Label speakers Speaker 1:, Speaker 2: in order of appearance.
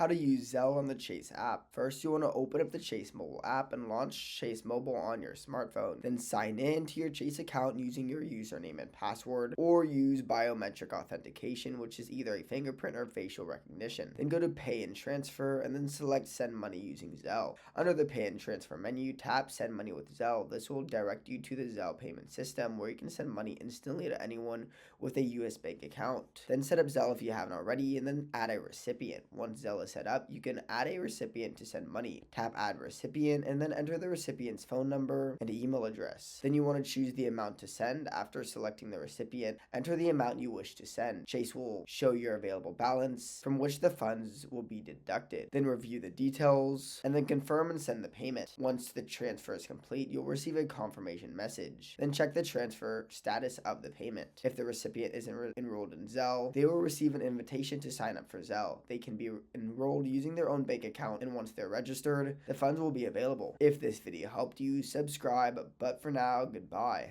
Speaker 1: How to use Zelle on the Chase app. First, you want to open up the Chase mobile app and launch Chase Mobile on your smartphone. Then sign in to your Chase account using your username and password, or use biometric authentication, which is either a fingerprint or facial recognition. Then go to Pay and Transfer and then select Send Money using Zelle. Under the Pay and Transfer menu, tap Send Money with Zelle. This will direct you to the Zelle payment system where you can send money instantly to anyone with a US bank account. Then set up Zelle if you haven't already, and then add a recipient. Once Zelle is set up, you can add a recipient to send money. Tap Add Recipient and then enter the recipient's phone number and email address. Then you want to choose the amount to send. After selecting the recipient, enter the amount you wish to send. Chase will show your available balance from which the funds will be deducted. Then review the details and then confirm and send the payment. Once the transfer is complete, you'll receive a confirmation message. Then check the transfer status of the payment. If the recipient is enrolled in Zelle, they will receive an invitation to sign up for Zelle. They can be enrolled using their own bank account, and once they're registered, the funds will be available. If this video helped you, subscribe, but for now, goodbye.